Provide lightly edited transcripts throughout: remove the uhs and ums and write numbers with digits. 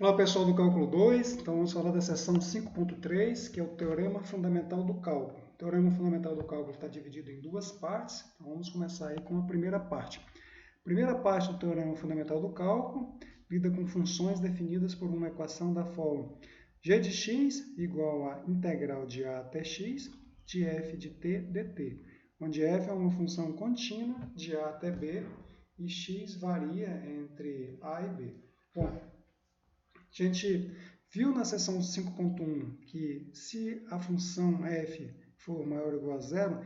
Olá pessoal do Cálculo 2, então vamos falar da seção 5.3, que é o Teorema Fundamental do Cálculo. O Teorema Fundamental do Cálculo está dividido em duas partes, então vamos começar aí com a primeira parte. A primeira parte do Teorema Fundamental do Cálculo lida com funções definidas por uma equação da forma g de x igual a integral de a até x de f de t dt, onde f é uma função contínua de a até b e x varia entre a e b. Bom, a gente viu na seção 5.1 que se a função f for maior ou igual a zero,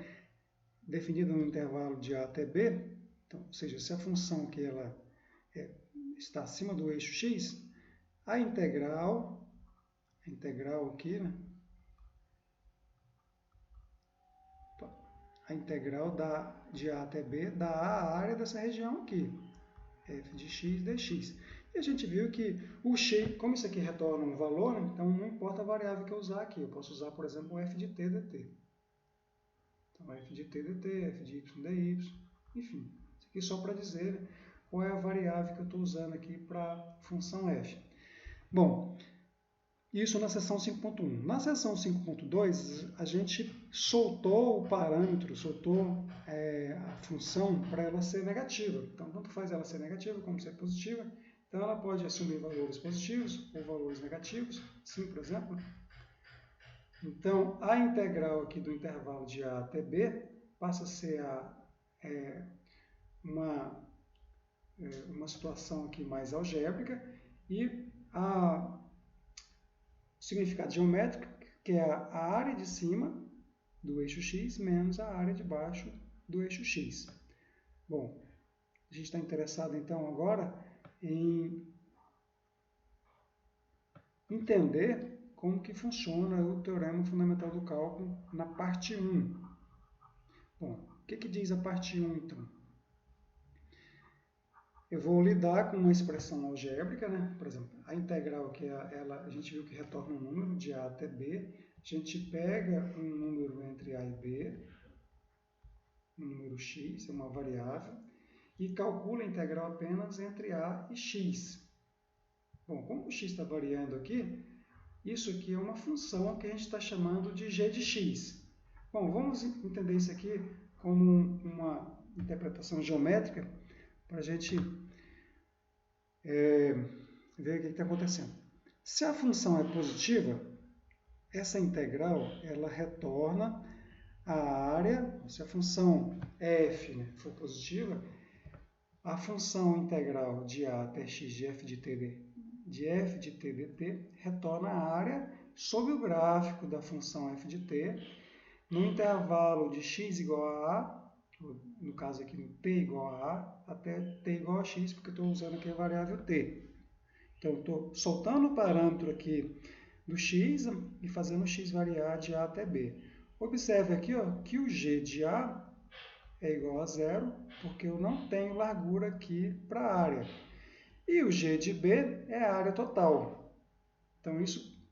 definida no intervalo de a até b, então, ou seja, se a função que ela está acima do eixo x, a integral aqui, né? A integral de a até b dá a área dessa região aqui, f de x dx. E a gente viu que o x, como isso aqui retorna um valor, né, então não importa a variável que eu usar aqui. Eu posso usar, por exemplo, o f de t dt. Então, f de t dt, f de y dy, enfim. Isso aqui só para dizer qual é a variável que eu estou usando aqui para a função f. Bom, isso na seção 5.1. Na seção 5.2, a gente soltou o parâmetro, soltou a função para ela ser negativa. Então, tanto faz ela ser negativa como ser positiva. Então, ela pode assumir valores positivos ou valores negativos, sim, por exemplo. Então, a integral aqui do intervalo de a até b passa a ser uma situação aqui mais algébrica e o significado geométrico, que é a área de cima do eixo x menos a área de baixo do eixo x. Bom, a gente está interessado então agora em entender como que funciona o Teorema Fundamental do Cálculo na parte 1. Bom, o que diz a parte 1 então? Eu vou lidar com uma expressão algébrica, né? Por exemplo, a integral, que a gente viu que retorna um número de a até b. A gente pega um número entre a e b, um número x, é uma variável, e calcula a integral apenas entre a e x. Bom, como o x está variando aqui, isso aqui é uma função que a gente está chamando de g de x. Bom, vamos entender isso aqui como uma interpretação geométrica para a gente ver o que está acontecendo. Se a função é positiva, essa integral ela retorna a área. Se a função f, né, for positiva, a função integral de a até x de f de t dt retorna a área sob o gráfico da função f de t no intervalo de x igual a a, no caso aqui no t igual a a, até t igual a x, porque eu estou usando aqui a variável t. Então, eu estou soltando o parâmetro aqui do x e fazendo o x variar de a até b. Observe aqui que o g de a é igual a zero, porque eu não tenho largura aqui para a área. E o g de b é a área total. Então,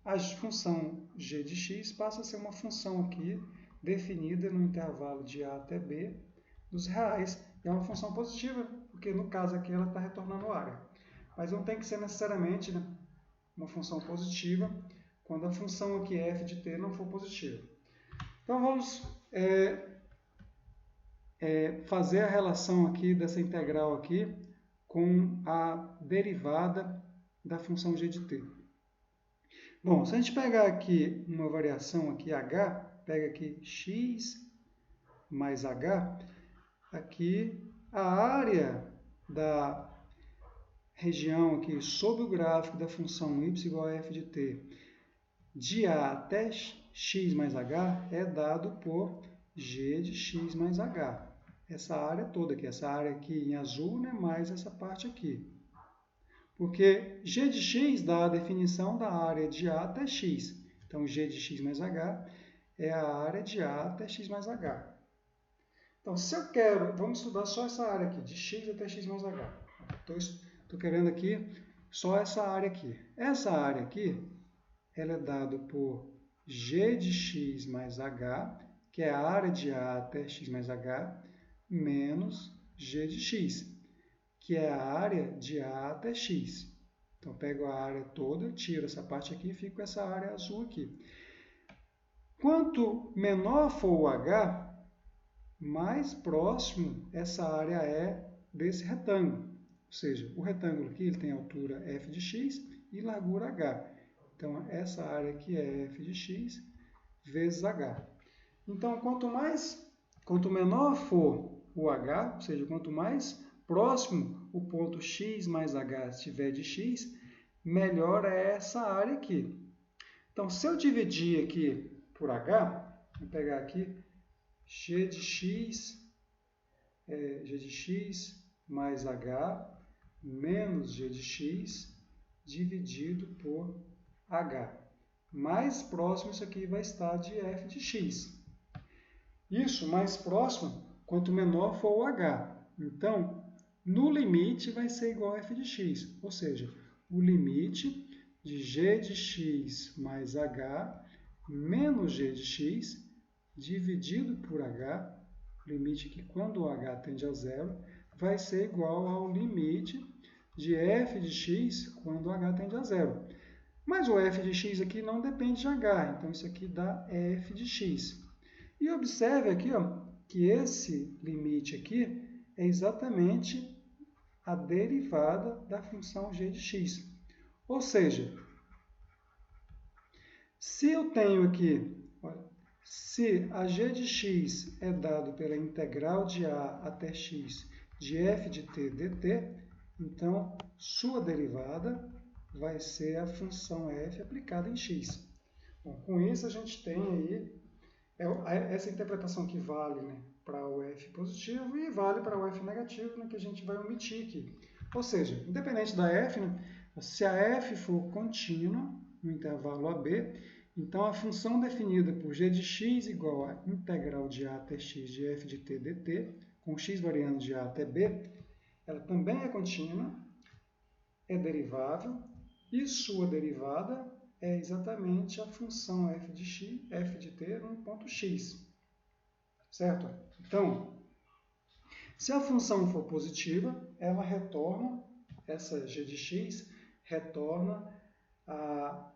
a função g de x passa a ser uma função aqui definida no intervalo de a até b dos reais. E é uma função positiva, porque no caso aqui ela está retornando área. Mas não tem que ser necessariamente, né, uma função positiva quando a função aqui f de t não for positiva. Então vamos fazer a relação aqui dessa integral aqui com a derivada da função g de t. Bom, se a gente pegar aqui uma variação aqui h, pega aqui x mais h, aqui a área da região aqui sob o gráfico da função y igual a f de t de a até x mais h é dado por g de x mais h. Essa área toda aqui, essa área aqui em azul, né, mais essa parte aqui. Porque g de x dá a definição da área de a até x. Então, g de x mais h é a área de a até x mais h. Então, se eu quero, vamos estudar só essa área aqui, de x até x mais h. Estou querendo aqui só essa área aqui. Essa área aqui, ela é dada por g de x mais h, que é a área de a até x mais h, menos g de x, que é a área de a até x. Então, eu pego a área toda, tiro essa parte aqui e fico com essa área azul aqui. Quanto menor for o H, mais próximo essa área é desse retângulo. Ou seja, o retângulo aqui ele tem altura f de x e largura h. Então, essa área aqui é f de x vezes h. Então, quanto menor for o h, ou seja, quanto mais próximo o ponto x mais h estiver de x, melhor é essa área aqui. Então, se eu dividir aqui por h, vou pegar aqui g de x mais h menos g de x dividido por h. Mais próximo isso aqui vai estar de f de x. Isso mais próximo quanto menor for o h. Então, no limite vai ser igual a f de x. Ou seja, o limite de g de x mais h menos g de x dividido por h, limite que quando o h tende a zero, vai ser igual ao limite de f de x quando o h tende a zero. Mas o f de x aqui não depende de h, então isso aqui dá f de x. E observe aqui que esse limite aqui é exatamente a derivada da função g de x. Ou seja, se eu tenho aqui, se a g de x é dado pela integral de a até x de f de t dt, então sua derivada vai ser a função f aplicada em x. Bom, com isso a gente tem aí essa interpretação que vale, né, para o f positivo e vale para o f negativo, né, que a gente vai omitir aqui. Ou seja, independente da f, né, se a f for contínua no intervalo AB, então a função definida por g de x igual a integral de a até x de f de t dt, com x variando de a até b, ela também é contínua, é derivável, e sua derivada é exatamente a função f de t no ponto x. Certo? Então, se a função for positiva, ela retorna, essa g de x retorna a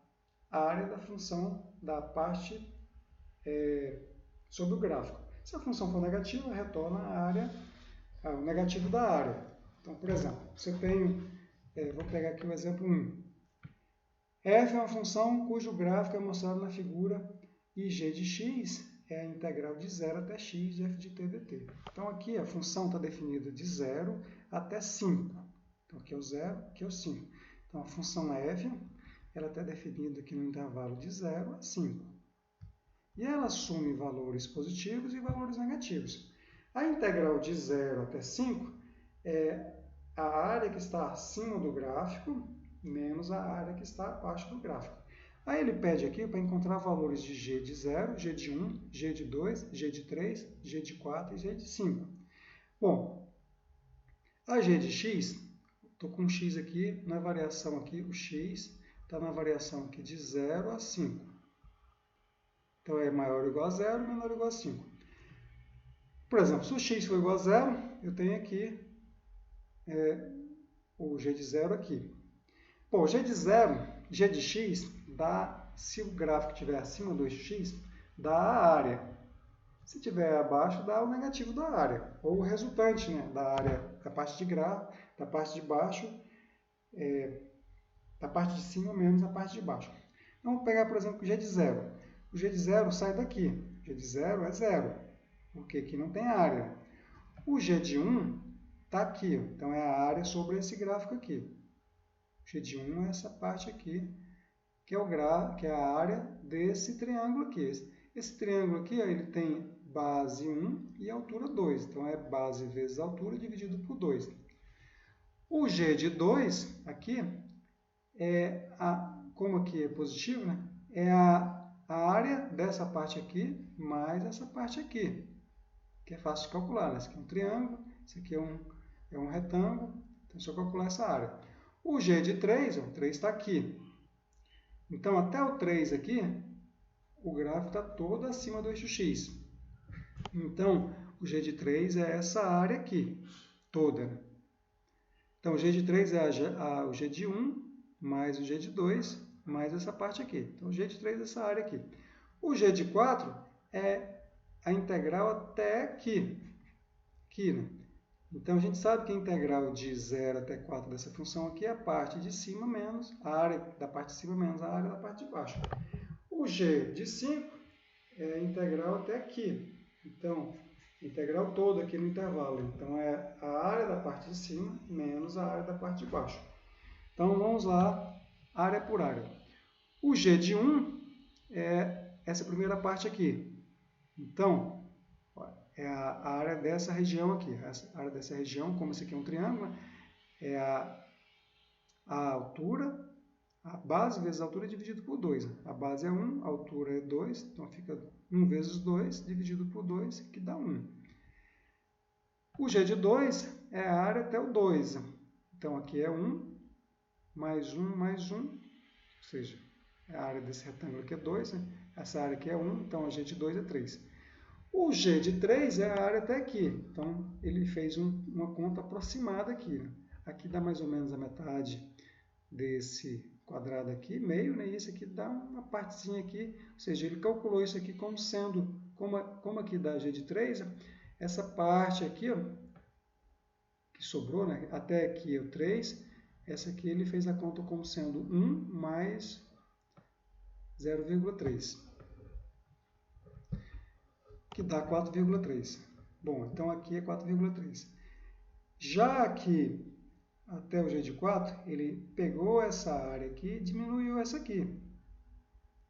área da função da parte sobre o gráfico. Se a função for negativa, retorna o negativo da área. Então, por exemplo, se eu tenho, vou pegar aqui o exemplo 1. F é uma função cujo gráfico é mostrado na figura e g de x é a integral de 0 até x de f de t dt. Então, aqui a função está definida de 0 até 5. Então, aqui é o 0, aqui é o 5. Então, a função f ela está definida aqui no intervalo de 0 a 5. E ela assume valores positivos e valores negativos. A integral de 0 até 5 é a área que está acima do gráfico menos a área que está abaixo do gráfico. Aí ele pede aqui para encontrar valores de g de 0, g de 1, g de 2, g de 3, g de 4 e g de 5. Bom, a g de x, estou com x aqui na variação aqui, o x está na variação aqui de 0 a 5. Então, é maior ou igual a 0, menor ou igual a 5. Por exemplo, se o x for igual a 0, eu tenho aqui o g de 0 aqui. Bom, g de 0, g de x, dá, se o gráfico estiver acima do eixo x, dá a área. Se estiver abaixo, dá o negativo da área, ou o resultante, né, da área, da parte de gráfico, da parte de baixo, da parte de cima menos a parte de baixo. Então, vamos pegar, por exemplo, o g de 0. O g de 0 sai daqui. O g de 0 é 0, porque aqui não tem área. O g de 1 está aqui, então é a área sobre esse gráfico aqui. O g de 1 é essa parte aqui, que é a área desse triângulo aqui. Esse triângulo aqui, ele tem base 1 e altura 2. Então, é base vezes altura dividido por 2. O g de 2, aqui, como aqui é positivo, né? É a área dessa parte aqui mais essa parte aqui, que é fácil de calcular. Né? Esse aqui é um triângulo, esse aqui é um retângulo, então é só calcular essa área. O g de 3, o 3 está aqui. Então, até o 3 aqui, o gráfico está todo acima do eixo x. Então, o g de 3 é essa área aqui, toda. Então, o g de 3 é o g de 1 mais o g de 2, mais essa parte aqui. Então, g de 3 é essa área aqui. O g de 4 é a integral até aqui. Né? Então, a gente sabe que a integral de 0 até 4 dessa função aqui é a parte de cima menos a área da parte de cima menos a área da parte de baixo. O g de 5 é a integral até aqui. Então, integral toda aqui no intervalo. Então, é a área da parte de cima menos a área da parte de baixo. Então, vamos lá, área por área. O g de 1 é essa primeira parte aqui. Então, é a área dessa região aqui. A área dessa região, como esse aqui é um triângulo, é a altura, a base vezes a altura dividido por 2. A base é 1, a altura é 2, então fica 1 vezes 2 dividido por 2, que dá 1. O g de 2 é a área até o 2. Então, aqui é 1, mais 1, mais 1, ou seja, a área desse retângulo aqui é 2, né? Essa área aqui é 1, então a g de 2 é 3. O g de 3 é a área até aqui, então ele fez uma conta aproximada aqui. Né? Aqui dá mais ou menos a metade desse quadrado aqui, meio, né? E esse aqui dá uma partezinha aqui, ou seja, ele calculou isso aqui como sendo, como aqui dá g de 3, essa parte aqui, ó, que sobrou, né? Até aqui é o 3, essa aqui ele fez a conta como sendo 1 mais 0,3, que dá 4,3. Bom, então aqui é 4,3. Já aqui, até o g de 4, ele pegou essa área aqui e diminuiu essa aqui.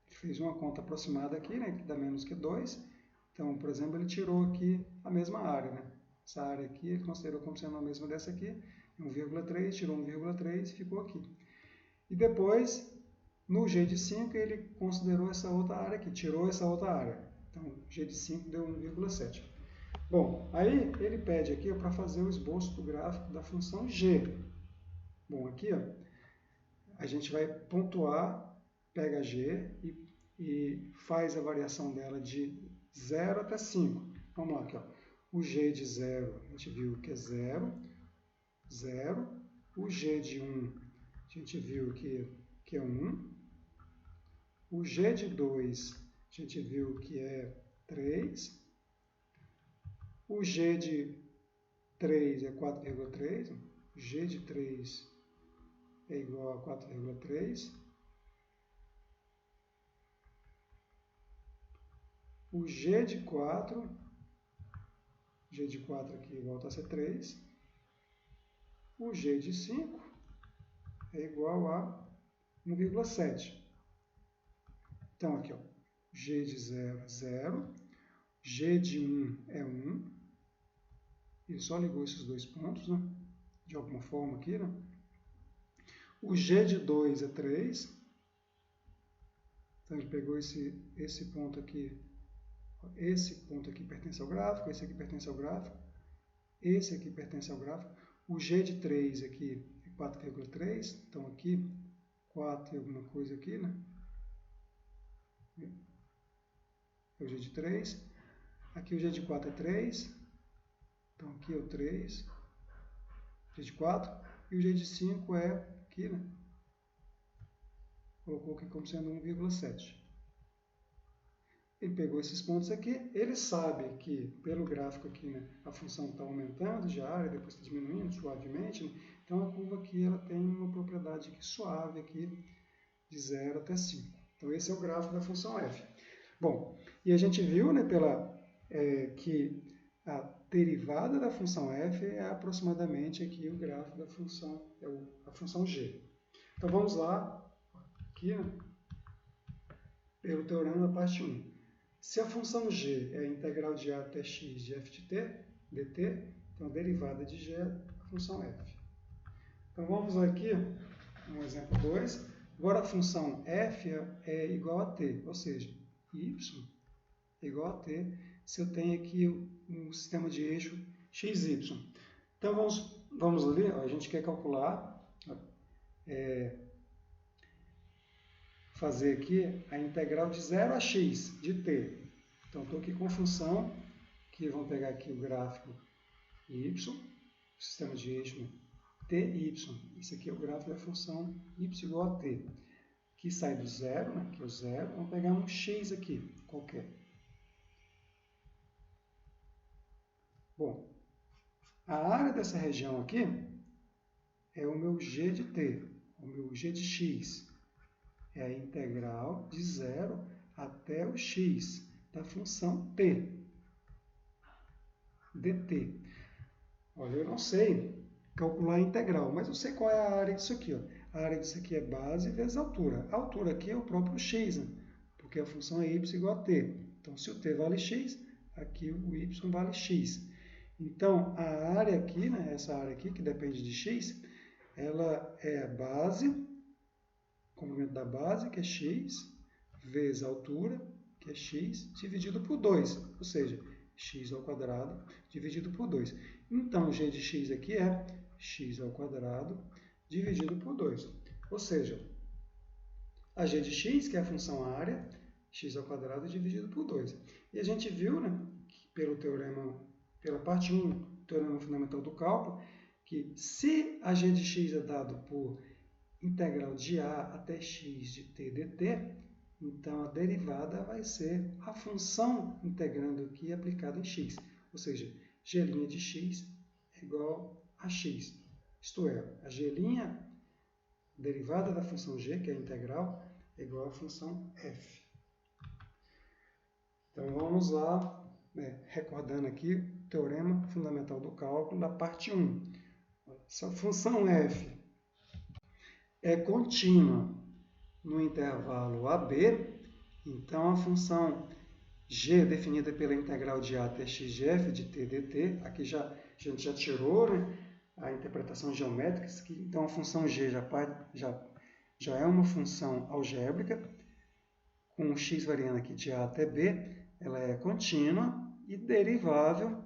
Fez uma conta aproximada aqui, né, que dá menos que 2. Então, por exemplo, ele tirou aqui a mesma área. Né? Essa área aqui ele considerou como sendo a mesma dessa aqui. 1,3, tirou 1,3 e ficou aqui. E depois, no g de 5, ele considerou essa outra área aqui, tirou essa outra área. Então, g de 5 deu 1,7. Bom, aí ele pede aqui para fazer o esboço do gráfico da função g. Bom, aqui ó, a gente vai pontuar, pega g e faz a variação dela de 0 até 5. Vamos lá, aqui, ó. O g de 0, a gente viu que é 0, 0. O g de 1, a gente viu que é 1. O g de 2, a gente viu que é 3. O g de 3 é 4,3. G de 3 é igual a 4,3. O g de 4 aqui volta a ser 3. O g de 5 é igual a 1,7. Então, aqui, ó, g de 0 é 0. G de 1 é 1. Ele só ligou esses dois pontos, né? De alguma forma aqui, né? O g de 2 é 3. Então, ele pegou esse ponto aqui. Esse ponto aqui pertence ao gráfico, esse aqui pertence ao gráfico, esse aqui pertence ao gráfico. O g de 3 aqui é 4,3. Então, aqui, 4 e alguma coisa aqui, né? É o g de 3. Aqui o g de 4 é 3. Então, aqui é o 3. G de 4. E o g de 5 é aqui, né? Colocou aqui como sendo 1,7. Ele pegou esses pontos aqui. Ele sabe que, pelo gráfico aqui, né, a função está aumentando de área, depois está diminuindo suavemente. Né? Então, a curva aqui ela tem uma propriedade aqui suave aqui, de 0 até 5. Então, esse é o gráfico da função f. Bom, e a gente viu, né, que a derivada da função f é aproximadamente aqui o gráfico da função, a função g. Então, vamos lá, aqui, né, pelo teorema da parte 1. Se a função g é a integral de a até x de f de t, dt, então a derivada de g é a função f. Então, vamos aqui, um exemplo 2. Agora, a função f é igual a t, ou seja, y é igual a t, se eu tenho aqui um sistema de eixo xy. Então, vamos ali, ó, a gente quer calcular, fazer aqui a integral de 0 a x de t. Então, estou aqui com a função, que vamos pegar aqui o gráfico y, o sistema de eixo ty. Isso aqui é o gráfico da função y igual a t, que sai do zero, né, que é o zero. Vamos pegar um x aqui, qualquer. Bom, a área dessa região aqui é o meu g de t, o meu g de x. É a integral de zero até o x da função t, dt. Olha, eu não sei calcular a integral, mas eu sei qual é a área disso aqui. Ó. A área disso aqui é base vezes altura. A altura aqui é o próprio x, né? Porque a função é y igual a t. Então, se o t vale x, aqui o y vale x. Então, a área aqui, né, essa área aqui, que depende de x, ela é a base, complemento da base, que é x, vezes a altura, que é x, dividido por 2. Ou seja, x ao quadrado dividido por 2. Então, g de x aqui é x ao quadrado dividido por 2. Ou seja, a g de x, que é a função área, x ao quadrado dividido por 2. E a gente viu, né, que pela parte 1 do teorema fundamental do cálculo, que se a g de x é dado por integral de a até x de t dt, então a derivada vai ser a função integrando aqui aplicada em x. Ou seja, g' de x é igual a x. Isto é, a g' derivada da função g, que é a integral, é igual à função f. Então vamos lá, né, recordando aqui o teorema fundamental do cálculo da parte 1. Se a função f é contínua no intervalo AB, então a função g definida pela integral de a até x de f de t dt, aqui a gente já tirou, né, a interpretação geométrica, então a função g já é uma função algébrica, com o x variando aqui de a até b, ela é contínua e derivável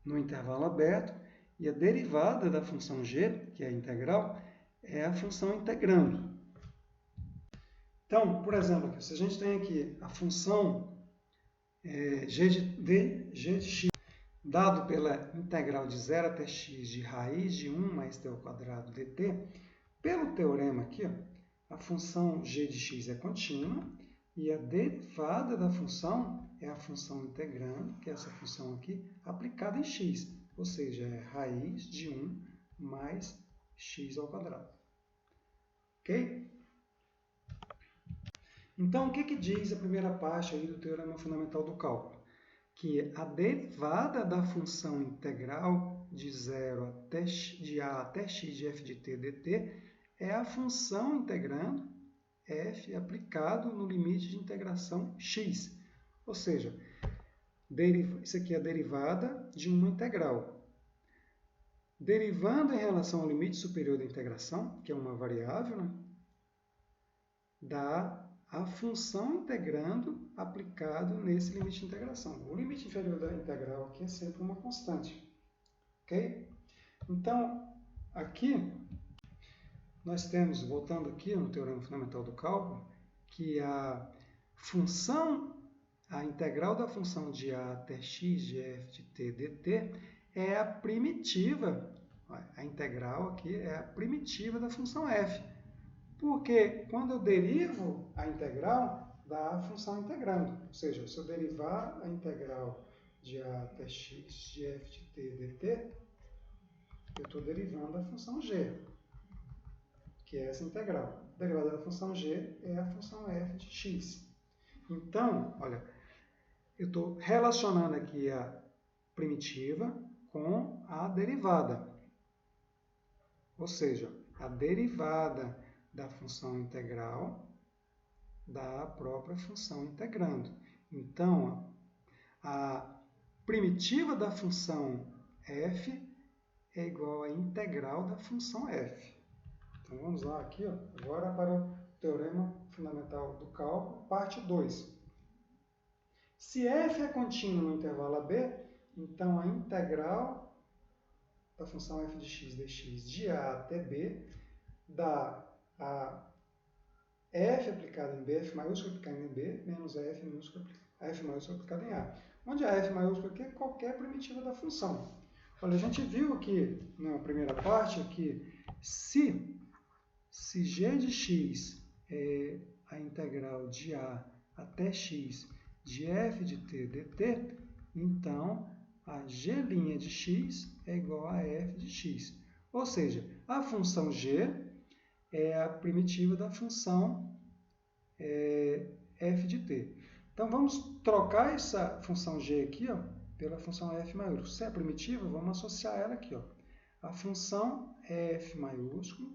no intervalo aberto, e a derivada da função g, que é a integral, é a função integrando. Então, por exemplo, aqui, se a gente tem aqui a função g de x, dado pela integral de 0 até x de raiz de 1 mais t ao quadrado dt, pelo teorema aqui, ó, a função g de x é contínua e a derivada da função é a função integrando, que é essa função aqui, aplicada em x, ou seja, é raiz de 1 mais x ao quadrado. Ok? Então, o que diz a primeira parte aí do teorema fundamental do cálculo? Que a derivada da função integral de 0 de a até x de f de t dt é a função integrando f aplicado no limite de integração x. Ou seja, isso aqui é a derivada de uma integral. Derivando em relação ao limite superior da integração, que é uma variável, né, dá a função integrando aplicado nesse limite de integração. O limite inferior da integral aqui é sempre uma constante. Ok? Então, aqui, nós temos, voltando aqui no teorema fundamental do cálculo, que a integral da função de a até x de f de t dt é a primitiva, a integral aqui é a primitiva da função f. Porque quando eu derivo a integral, dá a função integrando. Ou seja, se eu derivar a integral de a até x de f de t dt, eu estou derivando a função g, que é essa integral. A derivada da função g é a função f de x. Então, olha, eu estou relacionando aqui a primitiva com a derivada. Ou seja, a derivada da função integral da própria função integrando. Então, a primitiva da função f é igual à integral da função f. Então, vamos lá aqui, ó, agora para o teorema fundamental do cálculo, parte 2. Se f é contínuo no intervalo AB, então a integral da função f de x dx de a até b dá a f aplicada em b, f maiúsculo aplicada em b, menos a f maiúsculo aplicada em a. Onde a f maiúsculo aqui é qualquer primitiva da função. Olha, a gente viu aqui na primeira parte que se g de x é a integral de a até x de f de t dt, então a g' de x é igual a f de x. Ou seja, a função g é a primitiva da função f de t. Então, vamos trocar essa função g aqui, ó, pela função f maiúsculo. Se é primitiva, vamos associar ela aqui, ó. A função f maiúsculo,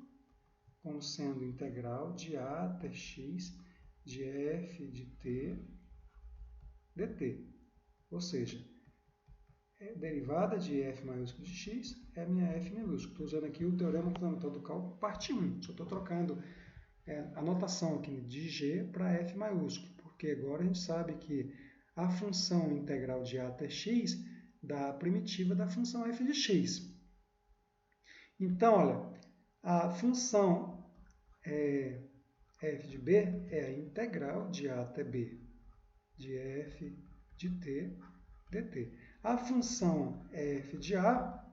como sendo integral de a até x de f de t dt. Ou seja, derivada de f maiúsculo de x é a minha f minúsculo. Estou usando aqui o teorema fundamental do cálculo, parte 1. Só estou trocando a notação aqui de g para f maiúsculo, porque agora a gente sabe que a função integral de a até x dá a primitiva da função f de x. Então, olha, a função f de b é a integral de a até b de f de t dt. A função f de a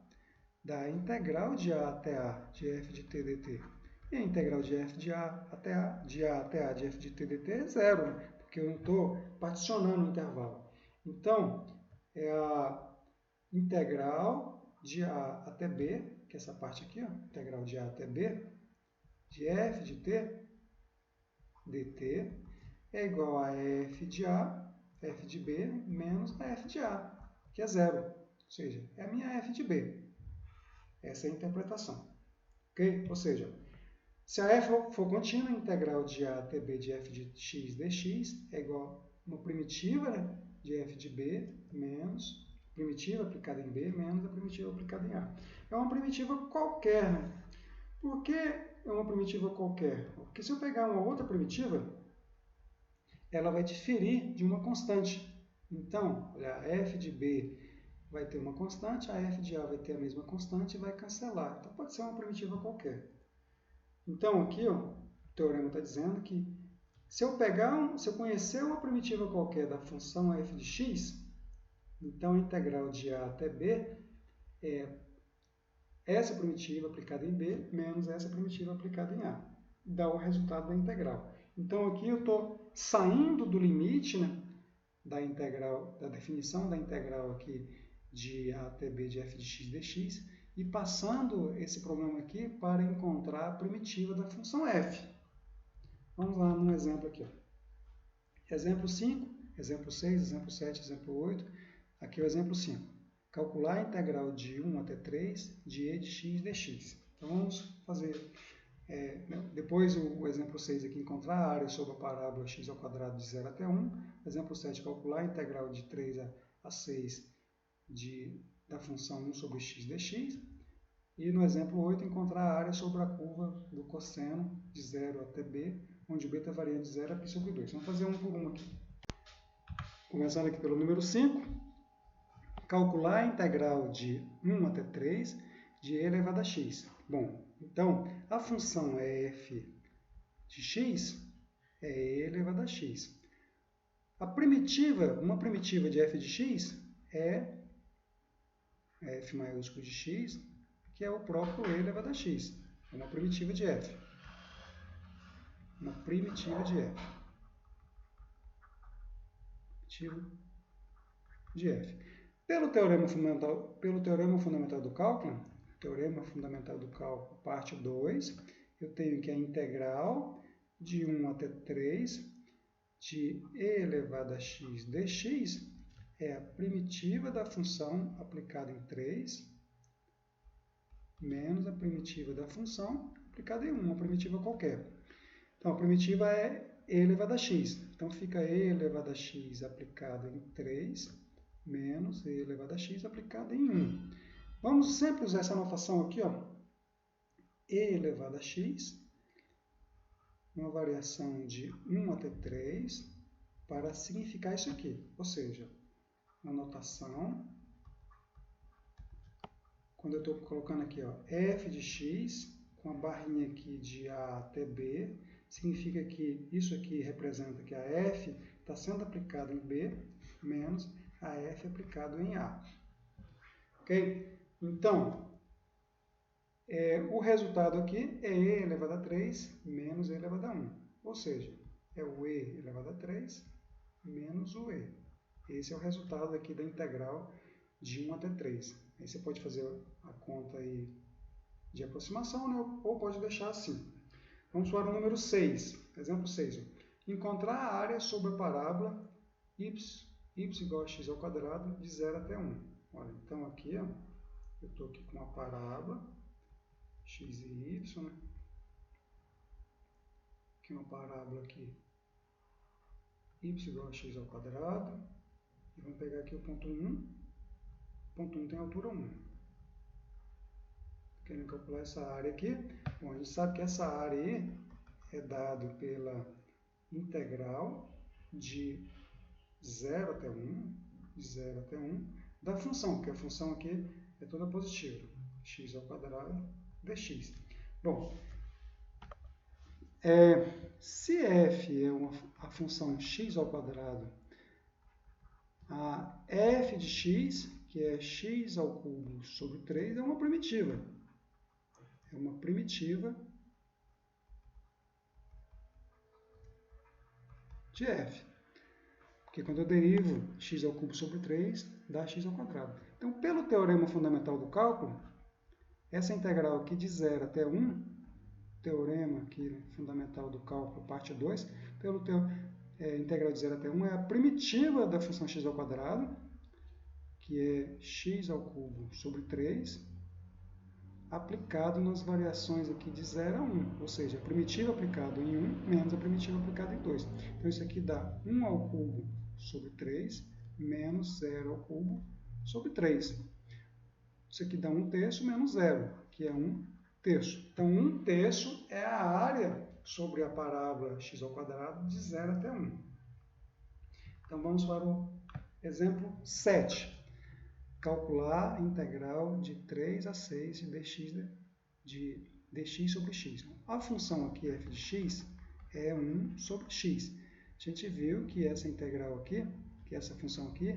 dá a integral de a até a de f de t dt. E a integral de f de a até a de f de t dt é zero, né? Porque eu não estou particionando o intervalo. Então, é a integral de a até b, que é essa parte aqui, ó, integral de a até b, de f de t dt, é igual a f de a, f de b, menos a f de a, que é zero. Ou seja, é a minha f de b. Essa é a interpretação. Ok? Ou seja, se a f for contínua, a integral de a até b de f de x dx é igual a uma primitiva, né, de f de b menos primitiva aplicada em b menos a primitiva aplicada em a. É uma primitiva qualquer, né? Por que é uma primitiva qualquer? Porque se eu pegar uma outra primitiva, ela vai diferir de uma constante. Então, olha, a f de b vai ter uma constante, a f de a vai ter a mesma constante e vai cancelar. Então, pode ser uma primitiva qualquer. Então, aqui, ó, o teorema está dizendo que se eu conhecer uma primitiva qualquer da função f de x, então a integral de a até b é essa primitiva aplicada em b menos essa primitiva aplicada em a. Dá o resultado da integral. Então, aqui eu estou saindo do limite, né, da integral, da definição da integral aqui de a até b de f de x dx e passando esse problema aqui para encontrar a primitiva da função f. Vamos lá num exemplo aqui. Ó. Exemplo 5, exemplo 6, exemplo 7, exemplo 8. Aqui é o exemplo 5. Calcular a integral de 1 até 3 de e de x dx. Então, vamos fazer, depois o exemplo 6 aqui, encontrar a área sobre a parábola x ao quadrado de 0 até 1. Exemplo 7, calcular a integral de 3 a 6 da função 1 sobre x dx. E no exemplo 8, encontrar a área sobre a curva do cosseno de 0 até b, onde o b está variando de 0 a π sobre 2. Vamos fazer um por um aqui. Começando aqui pelo número 5. Calcular a integral de 1 até 3 de e elevado a x. Bom, então, a função f de x é e elevado a x. Uma primitiva de f de x é f maiúsculo de x, que é o próprio e elevado a x. É uma primitiva de f. Uma primitiva de f. Primitiva de f. Pelo teorema fundamental do cálculo, parte 2, eu tenho que a integral de 1 até 3 de e elevado a x dx é a primitiva da função aplicada em 3 menos a primitiva da função aplicada em 1, uma primitiva qualquer. Então, a primitiva é e elevado a x. Então, fica e elevado a x aplicado em 3 menos e elevado a x aplicado em 1. Vamos sempre usar essa notação aqui, ó. E elevado a x, uma variação de 1 até 3, para significar isso aqui. Ou seja, uma notação, quando eu estou colocando aqui, ó, f de x, com a barrinha aqui de a até b, significa que isso aqui representa que a f está sendo aplicada em b, menos a f aplicado em a. Ok? Então, O resultado aqui é e elevado a 3 menos e elevado a 1. Ou seja, é o e elevado a 3 menos o e. Esse é o resultado aqui da integral de 1 até 3. Aí você pode fazer a conta aí de aproximação, né? Ou pode deixar assim. Vamos para o número 6. Exemplo 6. Encontrar a área sobre a parábola y igual a x ao quadrado de 0 até 1. Olha, então aqui, ó, eu estou aqui com a parábola x e y, né? Aqui uma parábola aqui, y igual a x ao quadrado. E vamos pegar aqui o ponto 1. O ponto 1 tem altura 1. Querendo calcular essa área aqui. Bom, a gente sabe que essa área aí é dada pela integral de 0 até 1, da função, porque a função aqui é toda positiva. X ao quadrado dx. Bom, se f é a função x ao quadrado, a f de x, que é x ao cubo sobre 3, é uma primitiva. É uma primitiva de f. Porque quando eu derivo x ao cubo sobre 3, dá x ao quadrado. Então, pelo teorema fundamental do cálculo, essa integral aqui de 0 até 1, teorema aqui fundamental do cálculo, parte 2, pelo integral de 0 até 1 é a primitiva da função x ao quadrado, que é x ao cubo sobre 3, aplicado nas variações aqui de 0 a 1, ou seja, a primitiva aplicada em 1 menos a primitiva aplicada em 2. Então, isso aqui dá 1 ao cubo sobre 3 menos 0 ao cubo sobre 3. Isso aqui dá 1/3 menos 0, que é 1/3. Então, 1/3 é a área sobre a parábola x ao quadrado de 0 até 1. Então, vamos para o exemplo 7. Calcular a integral de 3 a 6 de dx sobre x. A função aqui, f de x, é 1 sobre x. A gente viu que essa integral aqui, que essa função aqui,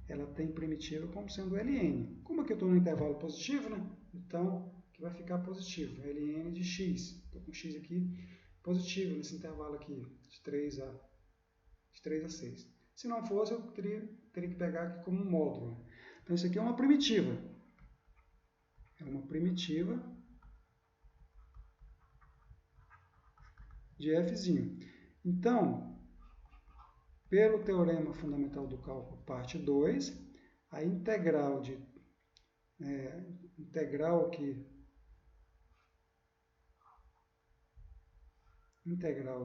ela tem primitiva como sendo ln. Como aqui eu estou no intervalo positivo, né? Então, aqui vai ficar positivo, ln de x. Estou com x aqui positivo nesse intervalo aqui, de 3 a 6. Se não fosse, eu teria que pegar aqui como um módulo. Então, isso aqui é uma primitiva. É uma primitiva de fzinho. Então, pelo teorema fundamental do cálculo, parte 2, a integral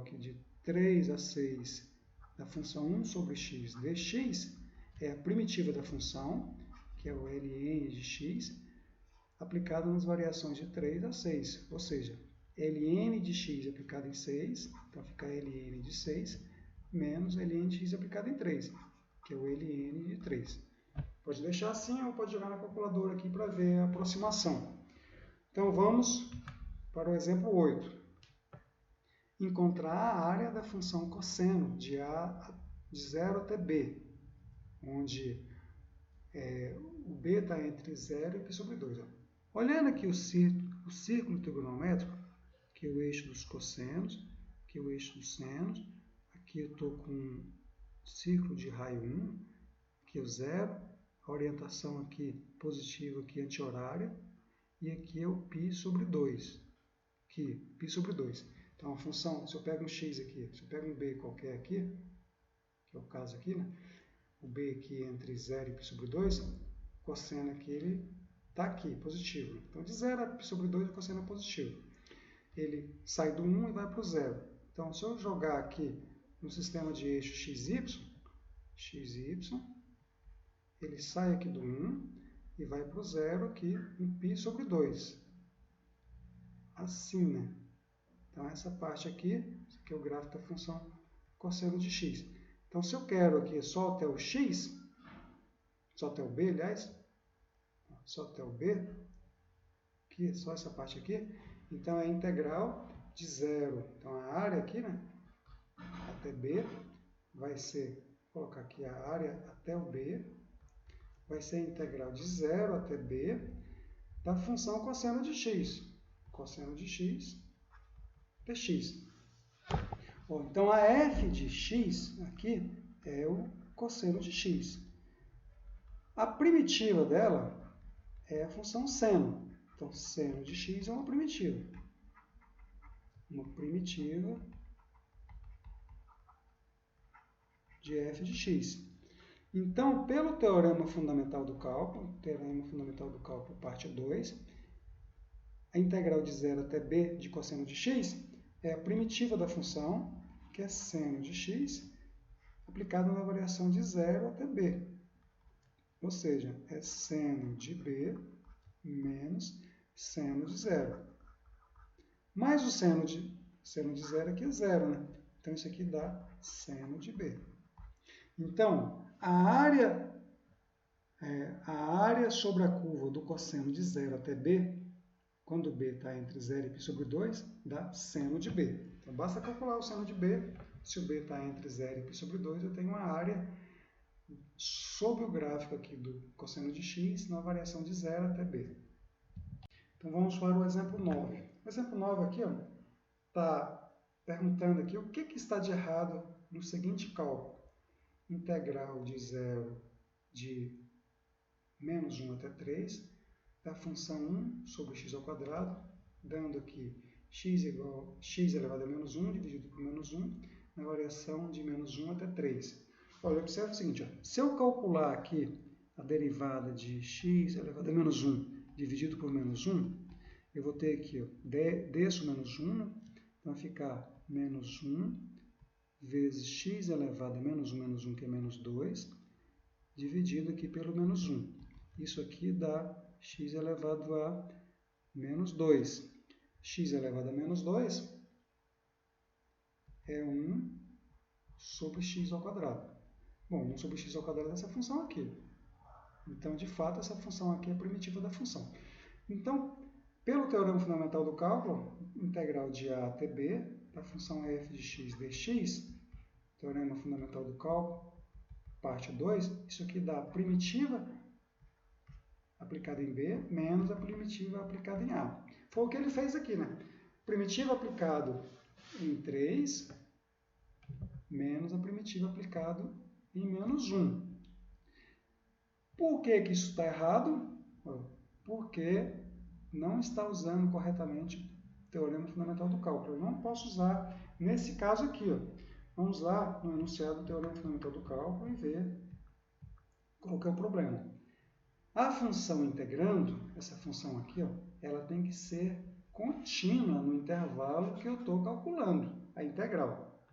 aqui de 3 a 6 da função 1 sobre x dx é a primitiva da função, que é o ln de x, aplicado nas variações de 3 a 6, ou seja, ln de x aplicado em 6, então fica ln de 6, menos ln de x aplicado em 3, que é o ln de 3. Pode deixar assim ou pode jogar na calculadora aqui para ver a aproximação. Então, vamos para o exemplo 8. Encontrar a área da função cosseno de a de 0 até b, onde o b está entre 0 e π sobre 2. Ó. Olhando aqui o círculo trigonométrico, que é o eixo dos cossenos, que é o eixo dos senos, aqui eu estou com um círculo de raio 1, aqui é o 0, a orientação aqui positiva, aqui anti-horária, e aqui é o π sobre 2, aqui, π sobre 2. Então, a função, se eu pego um x aqui, se eu pego um b qualquer aqui, que é o caso aqui, né? O b aqui entre 0 e π sobre 2, o cosseno aqui, ele está aqui, positivo. Então, de 0 a π sobre 2, o cosseno é positivo. Ele sai do 1 e vai para o 0. Então, se eu jogar aqui no sistema de eixo xy, ele sai aqui do 1 e vai para o 0 aqui em π sobre 2. Assim, né? Então, essa parte aqui, esse aqui é o gráfico da função cosseno de x. Então, se eu quero aqui só até o x, só até o b, aliás, só até o b, aqui, só essa parte aqui, então é a integral de 0. Então, a área aqui, né, até b, vai ser, vou colocar aqui a área até o b, vai ser a integral de 0 até b da função cosseno de x. cosseno de x dx. Bom, então, a f de x aqui é o cosseno de x. A primitiva dela é a função seno. Então, seno de x é uma primitiva. Uma primitiva de f de x. Então, pelo teorema fundamental do cálculo, parte 2, a integral de 0 até b de cosseno de x é a primitiva da função, que é seno de x, aplicada na variação de 0 até b. Ou seja, é seno de b menos seno de 0. Mais o seno de 0 aqui é 0, né? Então, isso aqui dá seno de b. Então, a área sobre a curva do cosseno de 0 até b, quando b está entre 0 e π sobre 2, dá seno de b. Então, basta calcular o seno de b. Se o b está entre 0 e π sobre 2, eu tenho uma área sobre o gráfico aqui do cosseno de x na variação de 0 até b. Então, vamos para o exemplo 9. O exemplo 9 aqui está perguntando aqui o que está de errado no seguinte cálculo. Integral de 0 de menos 1 até 3 da função 1 sobre x ao quadrado, dando aqui x elevado a menos 1 dividido por menos 1 na variação de menos 1 até 3. Olha, observe o seguinte, se eu calcular aqui a derivada de x elevado a menos 1 dividido por menos 1, eu vou ter aqui, desço menos 1, então vai ficar menos 1 vezes x elevado a menos 1, que é menos 2, dividido aqui pelo menos 1. Isso aqui dá x elevado a menos 2. X elevado a menos 2 é 1 sobre x ao quadrado. Bom, 1 sobre x ao quadrado é essa função aqui. Então, de fato, essa função aqui é a primitiva da função. Então, pelo teorema fundamental do cálculo, integral de a até b da função f de x dx, teorema fundamental do cálculo, parte 2, isso aqui dá a primitiva aplicada em b menos a primitiva aplicada em a. Foi o que ele fez aqui, né? Primitiva aplicado em 3 menos a primitiva aplicado em menos 1. Por que isso está errado? Porque não está usando corretamente o teorema fundamental do cálculo. Eu não posso usar, nesse caso aqui, vamos lá no enunciado do teorema fundamental do cálculo e ver qual que é o problema. A função integrando, essa função aqui, ela tem que ser contínua no intervalo que eu estou calculando, a integral.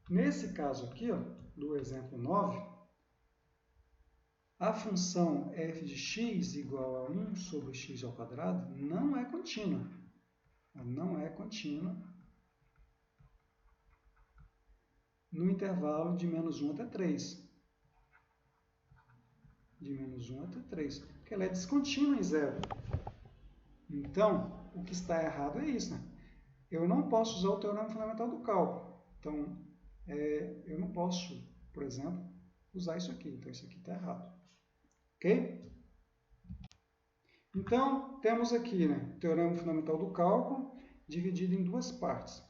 Nesse caso aqui, do exemplo 9, a função f de x igual a 1 sobre x ao quadrado não é contínua. Ela não é contínua no intervalo de menos 1 até 3. De menos 1 até 3. Porque ela é descontínua em 0. Então, o que está errado é isso, né? Eu não posso usar o teorema fundamental do cálculo. Então, eu não posso, por exemplo, usar isso aqui. Então, isso aqui está errado. Ok? Então, temos aqui, né, o teorema fundamental do cálculo dividido em duas partes.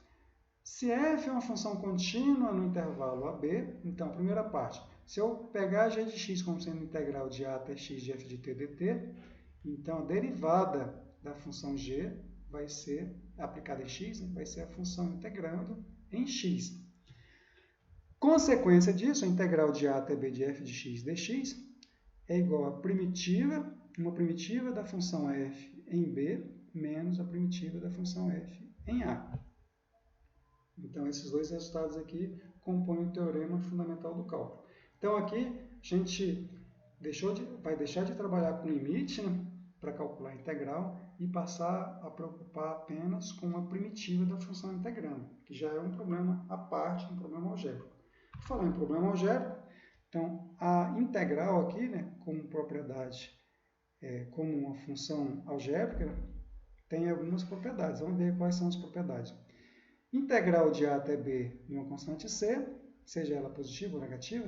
Se f é uma função contínua no intervalo AB, então, a primeira parte, se eu pegar g de x como sendo integral de a até x de f de t dt, então a derivada da função g vai ser, aplicada em x, vai ser a função integrando em x. Consequência disso, a integral de a até b de f de x dx é igual a uma primitiva da função f em b menos a primitiva da função f em a. Então, esses dois resultados aqui compõem o teorema fundamental do cálculo. Então, aqui a gente vai deixar de trabalhar com limite, né, para calcular a integral e passar a preocupar apenas com a primitiva da função integrando, que já é um problema à parte, um problema algébrico. Por falar em problema algébrico, então, a integral aqui, né, como propriedade, como uma função algébrica, tem algumas propriedades. Vamos ver quais são as propriedades. Integral de a até b de uma constante c, seja ela positiva ou negativa,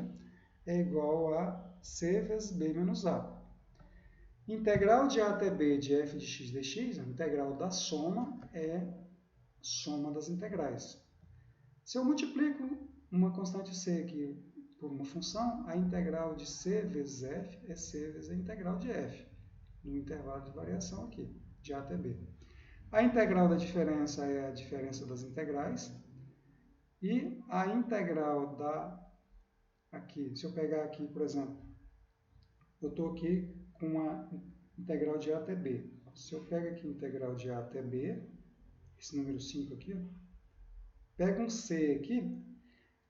é igual a c vezes b menos a. Integral de a até b de f de x dx, a integral da soma é soma das integrais. Se eu multiplico uma constante c aqui por uma função, a integral de c vezes f é c vezes a integral de f, no intervalo de variação aqui, de a até b. A integral da diferença é a diferença das integrais. E a integral aqui, se eu pegar aqui, por exemplo, eu estou aqui com uma integral de a até b. Se eu pego aqui a integral de a até b, esse número 5 aqui, pego um c aqui,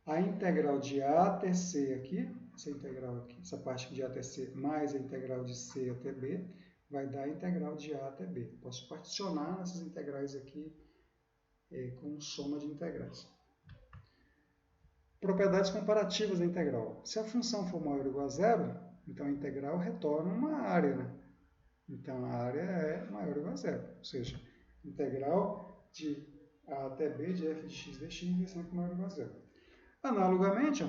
a integral de a até c aqui, essa integral aqui, essa parte de a até c, mais a integral de c até b, vai dar a integral de a até b. Posso particionar essas integrais aqui com soma de integrais. Propriedades comparativas da integral. Se a função for maior ou igual a zero, então a integral retorna uma área, né? Então a área é maior ou igual a zero. Ou seja, integral de a até b de f de x dx é sempre maior ou igual a zero. Analogamente,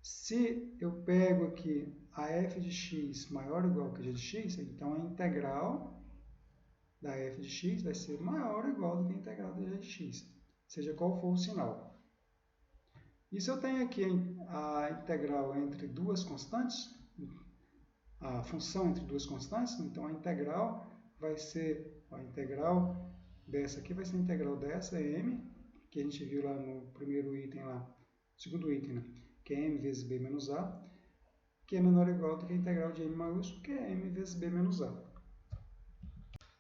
se eu pego aqui a f de x maior ou igual que g de x, então a integral da f de x vai ser maior ou igual do que a integral da g de x, seja qual for o sinal. E se eu tenho aqui a integral entre duas constantes, a função entre duas constantes, então a integral vai ser, a integral dessa aqui vai ser a integral dessa, m, que a gente viu lá no primeiro item, lá, segundo item, né? Que é m vezes b menos a, que é menor ou igual do que a integral de m maiúsculo, que é m vezes b menos a.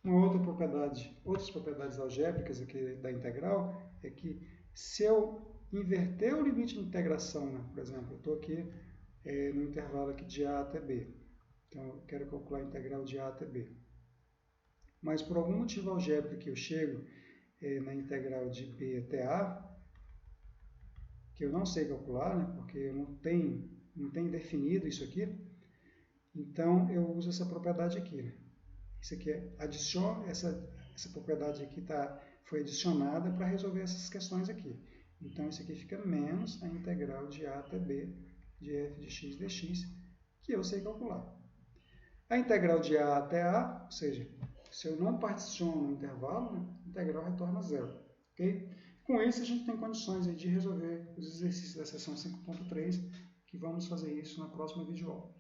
Uma outra propriedade, outras propriedades algébricas aqui da integral é que se eu inverter o limite de integração, né? Por exemplo, eu estou aqui no intervalo aqui de a até b. Então, eu quero calcular a integral de a até b. Mas, por algum motivo algébrico que eu chego na integral de b até a, que eu não sei calcular, né? Porque eu não tenho definido isso aqui, então eu uso essa propriedade aqui. Né? Isso aqui essa propriedade aqui foi adicionada para resolver essas questões aqui. Então, isso aqui fica menos a integral de a até b de f de x dx, que eu sei calcular. A integral de a até a, ou seja, se eu não particiono o intervalo, né, a integral retorna zero. Okay? Com isso, a gente tem condições de resolver os exercícios da seção 5.3, que vamos fazer isso na próxima videoaula.